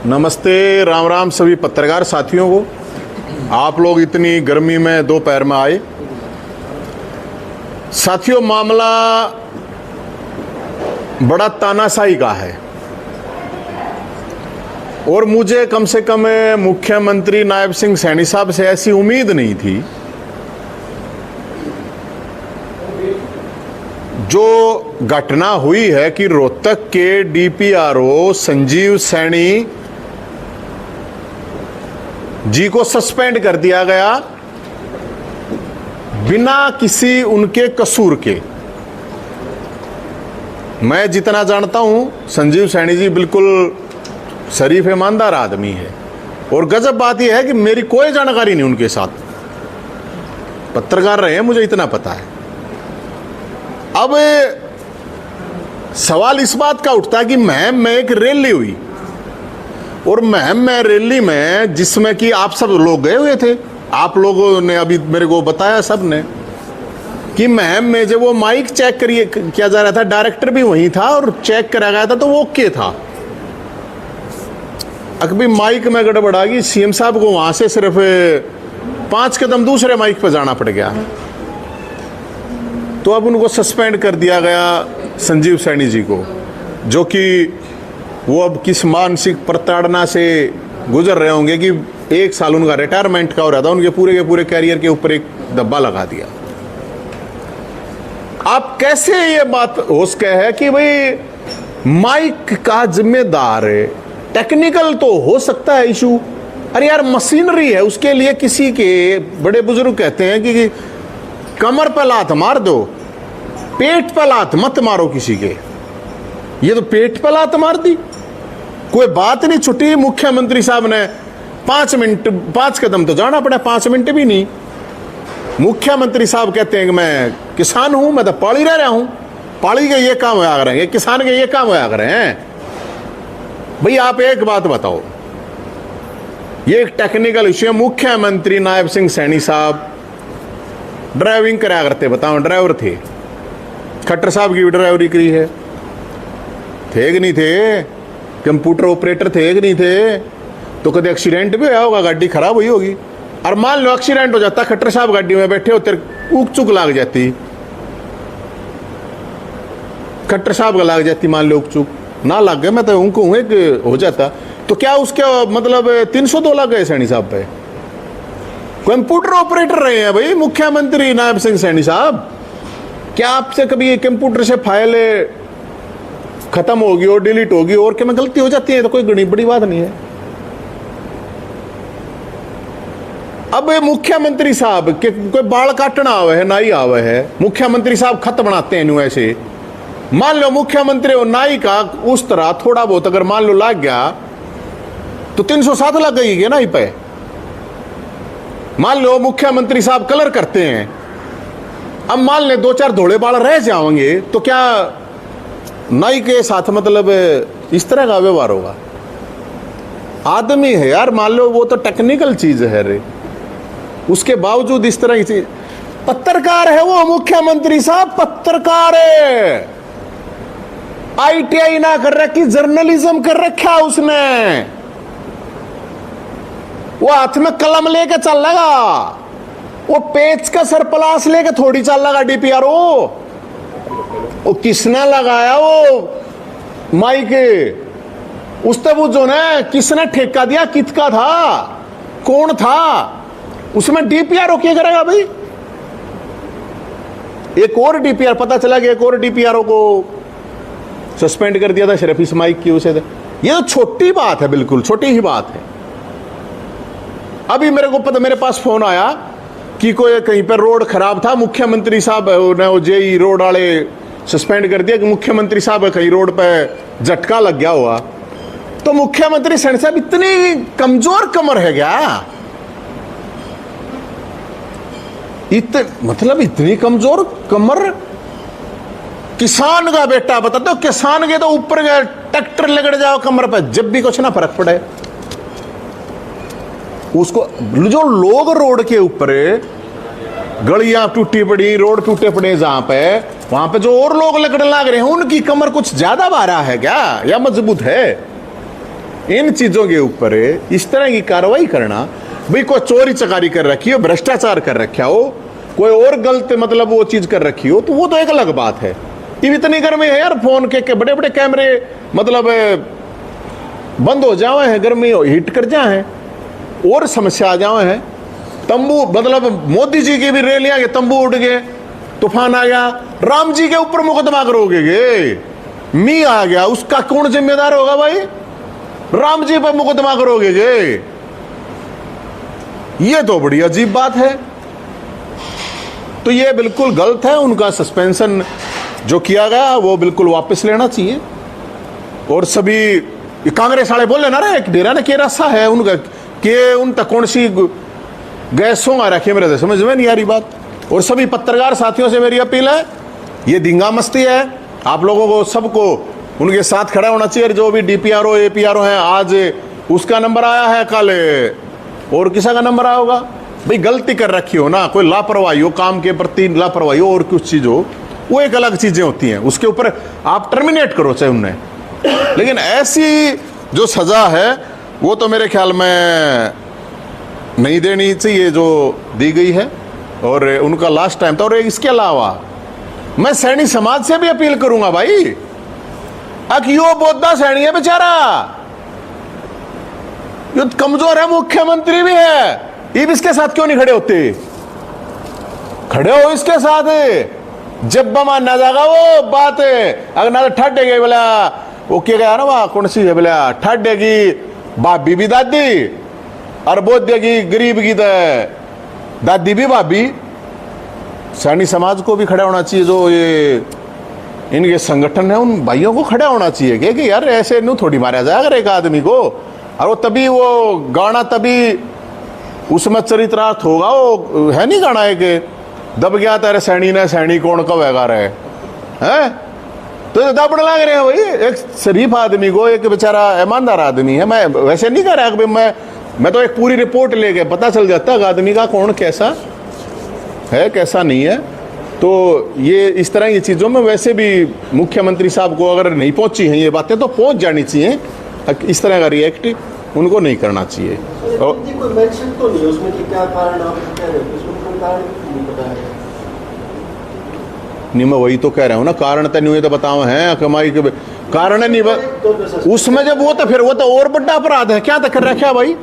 नमस्ते, राम राम सभी पत्रकार साथियों को। आप लोग इतनी गर्मी में दोपहर में आए। साथियों, मामला बड़ा तानाशाही का है और मुझे कम से कम मुख्यमंत्री नायब सिंह सैनी साहब से ऐसी उम्मीद नहीं थी। जो घटना हुई है कि रोहतक के डीपीआरओ संजीव सैनी जी को सस्पेंड कर दिया गया बिना किसी उनके कसूर के। मैं जितना जानता हूं, संजीव सैनी जी बिल्कुल शरीफ ईमानदार आदमी है और गजब बात यह है कि मेरी कोई जानकारी नहीं उनके साथ। पत्रकार रहे हैं, मुझे इतना पता है। अब सवाल इस बात का उठता है कि महम में एक रैली हुई और महम में रैली में जिसमें कि आप सब लोग गए हुए थे। आप लोगों ने अभी मेरे को बताया सब ने कि महम में जब वो माइक चेक किया जा रहा था, डायरेक्टर भी वहीं था और चेक करा गया था तो वो ओके था। अभी माइक में गड़बड़ आ गई, सीएम साहब को वहां से सिर्फ 5 कदम दूसरे माइक पर जाना पड़ गया, तो अब उनको सस्पेंड कर दिया गया संजीव सैनी जी को, जो कि वो अब किस मानसिक प्रताड़ना से गुजर रहे होंगे कि 1 साल उनका रिटायरमेंट का हो रहा था, उनके पूरे के पूरे कैरियर के ऊपर एक धब्बा लगा दिया। आप कैसे ये बात हो सके है कि भाई माइक का जिम्मेदार है, टेक्निकल तो हो सकता है इशू, अरे यार मशीनरी है, उसके लिए किसी के बड़े बुजुर्ग कहते हैं कि कमर पर लात मार दो, पेट पर लात मत मारो किसी के। ये तो पेट पर लात मार दी, कोई बात नहीं छुट्टी। मुख्यमंत्री साहब ने 5 कदम तो जाना पड़ा, 5 मिनट भी नहीं। मुख्यमंत्री साहब कहते हैं कि मैं किसान हूं, मैं तो पाली रह रहा हूं, पाली के ये काम होया करेंगे, किसान के ये काम होया करें हैं। भाई आप एक बात बताओ, ये एक टेक्निकल इश्यू है। मुख्यमंत्री नायब सिंह सैनी साहब ड्राइविंग करा करते, बताओ ड्राइवर थे, खट्टर साहब की भी ड्राइवरी करी है, थे कि नहीं थे? कंप्यूटर ऑपरेटर थे कि नहीं थे? तो कभी एक्सीडेंट भी हुआ होगा, गाड़ी खराब हुई होगी, और मान लो एक्सीडेंट हो जाता, खट्टर साहब गाड़ी में बैठे होते, ऊक चुक लाग जाती, खट्टर साहब का लाग जाती, मान लो ऊक चुक ना लग गए, मैं तो उनको हूं एक हो जाता, तो क्या उसके मतलब 302 लग गए सैनी साहब पे? कंप्यूटर ऑपरेटर रहे हैं भाई मुख्यमंत्री नायब सिंह सैनी साहब। क्या आपसे कभी कंप्यूटर से फाइल खत्म होगी और डिलीट होगी और क्या में गलती हो जाती है, तो कोई बड़ी बात नहीं है। अब मुख्यमंत्री साहब के कोई बाल काटना आवे है, नाई आवे है, मुख्यमंत्री साहब खत बनाते हैं ऐसे। मान लो मुख्यमंत्री और नाई का उस तरह थोड़ा बहुत अगर मान लो लग गया तो 307 लग गई नाई पे। मान लो मुख्यमंत्री साहब कलर करते हैं, अब मान ले 2-4 धोले बाल रह जाएंगे तो क्या नाई के साथ मतलब इस तरह का व्यवहार होगा? आदमी है यार, मान लो वो तो टेक्निकल चीज है रे, उसके बावजूद इस तरह की चीज। पत्रकार है वो मुख्यमंत्री साहब, पत्रकार है, ITI ना कर रखी, जर्नलिज्म कर रखा उसने। वो हाथ में कलम लेके चल लगा, वो पेच का सरप्लास लेके थोड़ी चल लगा डीपीआरओ। वो किसने लगाया वो माइक? उसने बुझो ना, किसने ठेका दिया, किसका था, कौन था उसमें? डीपीआरओ क्या करेगा भाई? एक और डीपीआर पता चला कि एक और डीपीआरओ को सस्पेंड कर दिया था सिर्फ इस माइक की उसे। ये तो छोटी बात है, बिल्कुल छोटी ही बात है। अभी मेरे को पता, मेरे पास फोन आया कि कोई कहीं पर रोड खराब था, मुख्यमंत्री साहब ने वो जेई रोड वाले सस्पेंड कर दिया कि मुख्यमंत्री साहब कहीं रोड पे झटका लग गया हुआ। तो मुख्यमंत्री सैनी साहब इतनी कमजोर कमर है क्या? मतलब इतनी कमजोर कमर? किसान का बेटा बता दो, किसान के तो ऊपर गए ट्रैक्टर लगड़ जाओ कमर पे, जब भी कुछ ना फर्क पड़े उसको। जो लोग रोड के ऊपर गलियां टूटी पड़ी, रोड टूटे पड़े जहां पे, वहां पे जो और लोग लगने लग रहे हैं उनकी कमर कुछ ज्यादा भारा है क्या या मजबूत है? इन चीजों के ऊपर इस तरह की कार्रवाई करना, भाई कोई चोरी चकारी कर रखी हो, भ्रष्टाचार कर रखा हो, कोई और गलत मतलब वो चीज कर रखी हो, तो वो तो एक अलग बात है। ये इतनी गर्मी है यार, फोन के बड़े बड़े कैमरे मतलब बंद हो जाए हैं, गर्मी हीट कर जाए हैं, और समस्या आ जाए हैं। तंबू मतलब मोदी जी की भी रैलियां के तंबू उड़ गए, तूफान आ गया, राम जी के ऊपर मुकदमा करोगे, मी आ गया, उसका कौन जिम्मेदार होगा भाई? राम जी पर मुकदमा करोगे, ये तो बड़ी अजीब बात है। तो ये बिल्कुल गलत है, उनका सस्पेंशन जो किया गया वो बिल्कुल वापस लेना चाहिए। और सभी कांग्रेस वाले बोल लेना रे डेरा ने के रास्ता है उनका के उन तक कौन सी गैसों आ रखी है, मेरे समझ में नहीं आ रही बात। और सभी पत्रकार साथियों से मेरी अपील है, ये दींगा मस्ती है, आप लोगों को सबको उनके साथ खड़ा होना चाहिए। जो भी डीपीआरओ एपीआरओ हैं, आज उसका नंबर आया है, कल और किसी का नंबर आया होगा। भाई गलती कर रखी हो ना, कोई लापरवाही हो, काम के प्रति लापरवाही हो और कुछ चीज हो, वो एक अलग चीजें होती हैं, उसके ऊपर आप टर्मिनेट करो चाहे उन्हें। लेकिन ऐसी जो सजा है वो तो मेरे ख्याल में नहीं देनी चाहिए जो दी गई है, और उनका लास्ट टाइम था। और इसके अलावा मैं सैनी समाज से भी अपील करूंगा भाई, यो बोधा सैनी है बेचारा, ये कमजोर है, मुख्यमंत्री भी है, ये भी इसके साथ क्यों नहीं खड़े होते? खड़े हो इसके साथ, जब मानना जाएगा वो बात है। अगर ना तो ठट गए बोला वो क्या गया ना, वहां कौन सी है बोला, ठट देगी भाभी भी दादी, और बोध देगी गरीब की दादी भी भाभी। सैनी समाज को भी खड़ा होना चाहिए, जो ये इनके संगठन है उन भाइयों को खड़ा होना चाहिए कि यार ऐसे न्यू थोड़ी मारा जाएगा एक आदमी को। और वो तभी वो गाना तभी उसमें चरित्रार्थ होगा, वो है नहीं गाना एक दब गया तेरे सैनी ने सैनी कौन कवेगा रहे हैं, तो दबड़ लग रहे हैं भाई एक शरीफ आदमी को, एक बेचारा ईमानदार आदमी है। मैं वैसे नहीं कह रहा कि मैं तो एक पूरी रिपोर्ट लेके पता चल जाता है आदमी का कौन कैसा है कैसा नहीं है। तो ये इस तरह की चीज़ों में वैसे भी मुख्यमंत्री साहब को अगर नहीं पहुंची हैं ये बातें तो पहुंच जानी चाहिए। इस तरह का रिएक्ट उनको नहीं करना चाहिए। और कोई मेंशन तो नहीं उसमें कि क्या कारण आप कह रहे हो, उसमें कोई कारण नहीं बताया है। नहीं मैं वही तो कह रहा हूँ ना, कारण तो नहीं तो बताओ हैं कमाई के कारण नहीं उसमें जब वो तो फिर वो तो और बड़ा अपराध है, क्या तक रखा भाई,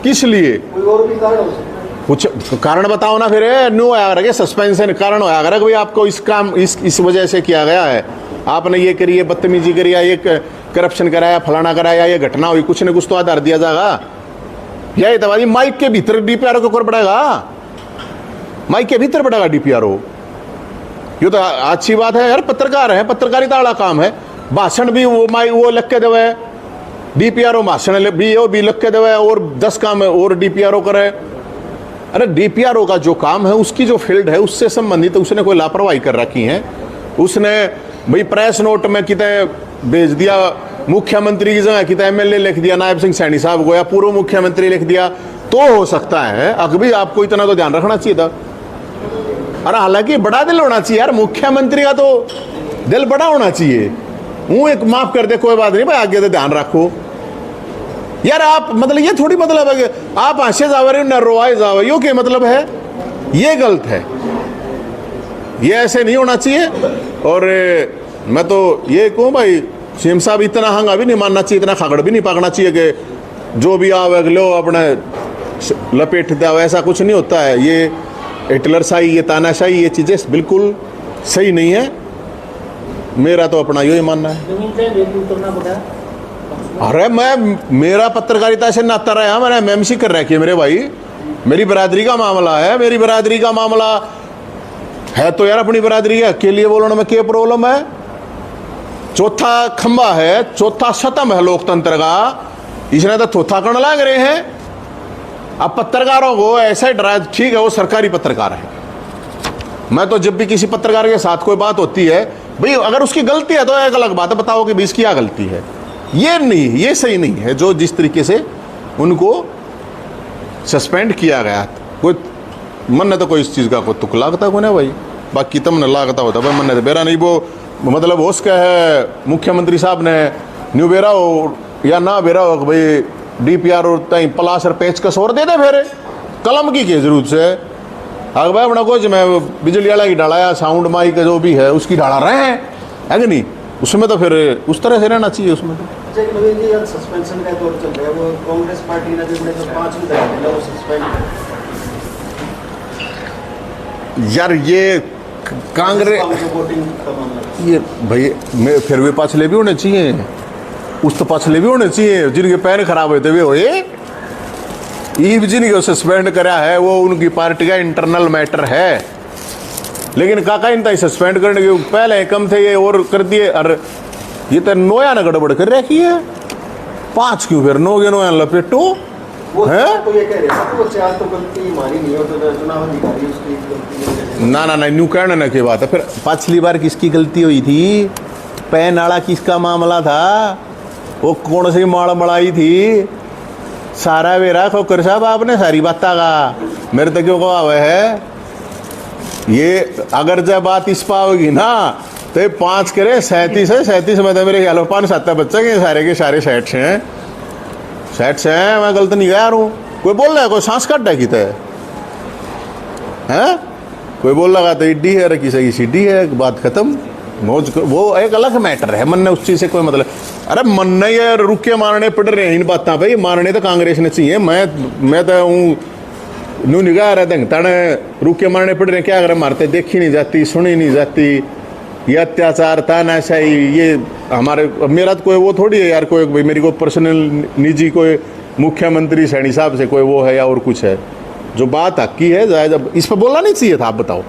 किस लिए? कोई और भी कारण हो सकता है, कुछ कारण बताओ ना। फिर न्यू आया कि सस्पेंशन कारण होया अगर भाई आपको इस काम इस वजह से किया गया है, आपने ये करी, ये बदतमीजी करी, ये करप्शन कराया, फलाना कराया, ये घटना हुई, कुछ न कुछ तो आधार दिया जाएगा। यही तो भाई माइक के भीतर डीपीआरओ को कर पड़ेगा, माइक के भीतर पड़ेगा डीपीआरओ। ये तो अच्छी बात है यार, पत्रकार है, पत्रकारिता वाला काम है। भाषण भी वो माइक वो लग के देवे, डीपीआरओ भाषण भी वो भी लग के देवे, और 10 काम है और डीपीआरओ करे। अरे डीपीआरओ का जो काम है उसकी जो फील्ड है उससे संबंधित उसने कोई लापरवाही कर रखी है, उसने भाई प्रेस नोट में कितने भेज दिया, मुख्यमंत्री की जगह कितने एमएलए लिख दिया नायब सिंह सैनी साहब को, या पूर्व मुख्यमंत्री लिख दिया, तो हो सकता है अभी आपको इतना तो ध्यान रखना चाहिए था। अरे हालांकि बड़ा दिल होना चाहिए यार, मुख्यमंत्री का तो दिल बड़ा होना चाहिए। वो एक माफ कर दे कोई बात नहीं भाई, आगे तो ध्यान रखो यार। आप मतलब ये थोड़ी मतलब है कि आप हंसे जावे न रोआए जावे, यो क्या मतलब है? ये गलत है, ये ऐसे नहीं होना चाहिए। और मैं तो ये कहूँ भाई सीएम साहब इतना हंगा भी नहीं मानना चाहिए, इतना खागड़ भी नहीं पकड़ना चाहिए कि जो भी आवे लो अपने लपेट दे, ऐसा कुछ नहीं होता है। ये हिटलरशाही, ये तानाशाही, ये चीज़ें बिल्कुल सही नहीं है। मेरा तो अपना यही मानना है। अरे मेरा पत्रकारिता से नाता रहा, मैंने एमएमसी कर रखी है मेरे भाई, मेरी बरादरी का मामला है, मेरी बरादरी का मामला है तो यार अपनी बरादरी है के लिए बोलने में क्या प्रॉब्लम है? चौथा खंबा है, चौथा सतम है लोकतंत्र का, इसने तो थोथा करने लग रहे हैं। अब पत्रकारों को ऐसा डरा, ठीक है वो सरकारी पत्रकार है, मैं तो जब भी किसी पत्रकार के साथ कोई बात होती है भाई अगर उसकी गलती है तो एक अलग बात है, बताओ कि भी इसकी क्या गलती है। ये नहीं, ये सही नहीं है जो जिस तरीके से उनको सस्पेंड किया गया। कोई मन ने तो कोई इस चीज़ का कोई तुक लागता को ना भाई, बाकी तम न लागता होता भाई मन ने तो बेरा नहीं। वो मतलब हो सका है मुख्यमंत्री साहब ने न्यू बेरा हो या ना बेरा हो कि भाई डीपीआर और तई प्लास्टर पेचकस और दे दे फिर कलम की जरूरत से अगर भाई अपना कुछ मैं बिजली वाला की डाला या साउंड माइक जो भी है उसकी डाला रहे हैं है कि नहीं, उसमें तो फिर उस तरह से रहना चाहिए उसमें तो। अच्छा नवीन जी, आज सस्पेंशन का दौर चल रहा है, वो कांग्रेस पार्टी ने जो 5 विधायक है वो सस्पेंड। यार ये कांग्रेस वोटिंग का मामला, ये भाई मैं फिर भी पछले भी होने चाहिए, उस तो पछले भी होने चाहिए जिनके पैन खराब होते हुए होए, ये जिनको सस्पेंड करा है वो उनकी पार्टी का इंटरनल मैटर है। लेकिन काका इन सस्पेंड करने के पहले कम थे ये और कर दिए, अरे ये तो नोया ना गड़बड़ कर रखी है, 5 क्यों फिर नोया लपेटो वो है। तो ये कह रहे हैं वो चार तो गलती हमारी नहीं हो, तो चुनाव अधिकारी उसकी गलती नहीं। ना ना ना न्यू कहने ना की बात है। फिर पिछली बार किसकी गलती हुई थी, पैन वाला किसका मामला था, वो कौन सी माल मड़ाई थी, सारा वेरा खोकर साहब आपने सारी बात का मेरे तक क्यों कहा हुआ है। ये अगर जब बात इस पाओगी ना तो ये 5 करे 37 है, 37 में तो मेरे ख्याल में 5-7 बच्चे के सारे सेट्स हैं, सेट्स हैं। मैं गलत नहीं कह रहा हूँ, कोई बोल रहा है कोई सांस कट है कितने हैं, कोई बोल रहा तो इड्डी है किसी की सीडी है, बात खत्म। मौज वो एक अलग मैटर है, मन ने उस चीज से कोई मतलब, अरे मन ने ये रुके मारने पड़ रहे हैं इन बातों पे, मारने तो कांग्रेस ने चाहिए। मैं तो हूँ नू निगाह रहा था तने रुके मारने पड़ रहे हैं, क्या अगर मारते देखी नहीं जाती, सुनी नहीं जाती, ये अत्याचार तानाशाही, ये हमारे मेरा तो कोई वो थोड़ी है यार, कोई मेरी कोई पर्सनल निजी कोई मुख्यमंत्री सैनी साहब से कोई वो है या और कुछ है। जो बात हकी है जब इस पर बोलना नहीं चाहिए था। आप बताओ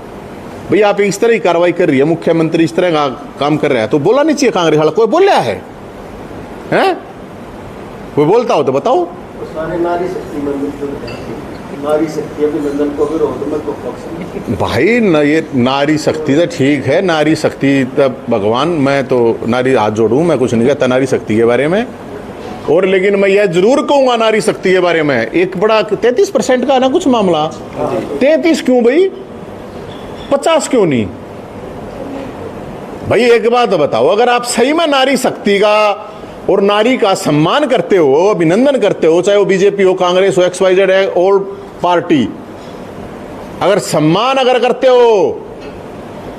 भाई, आप इस तरह की कार्रवाई कर रही है, मुख्यमंत्री इस तरह का काम कर रहा है, तो बोलना नहीं चाहिए कांग्रेस वाला। कोई बोल रहा है हैं? कोई बोलता हो तो बताओ। तो सारे नारी शक्ति मंदिर, नारी शक्ति अभिनंदन को विरोध में को पक्ष भाई न, ये नारी शक्ति तो ठीक है, नारी शक्ति तो भगवान, मैं तो नारी हाथ जोड़ूं, मैं कुछ नहीं कहता नारी शक्ति के बारे में। और लेकिन मैं यह जरूर कहूंगा नारी शक्ति के बारे में, एक बड़ा 33% का है ना कुछ मामला, 33 क्यों भाई, 50 क्यों नहीं भाई। एक बात बताओ, अगर आप सही में नारी शक्ति का और नारी का सम्मान करते हो, अभिनंदन करते हो, चाहे वो बीजेपी हो, कांग्रेस हो, XYZ है, और पार्टी, अगर सम्मान अगर करते हो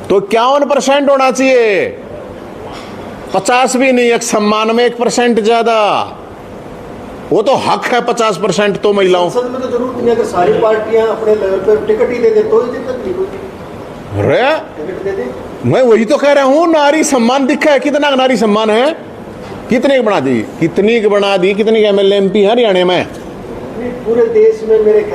तो 51% होना चाहिए, 50 भी नहीं। एक सम्मान में 1% ज्यादा, वो तो हक है 50% तो महिलाओं। संसद में तो जरूरत नहीं है, अगर सारी पार्टियां अपने लेवल पर टिकट ही दे दे तो ही दिक्कत नहीं होती, अरे टिकट दे दे। मैं वही तो कह रहा हूं, नारी सम्मान दिखा है, कितना नारी सम्मान है, कितने की बना दी, कितनी की बना दी, कितनी MLA MP हरियाणा में पूरे देश में मेरे ख्याल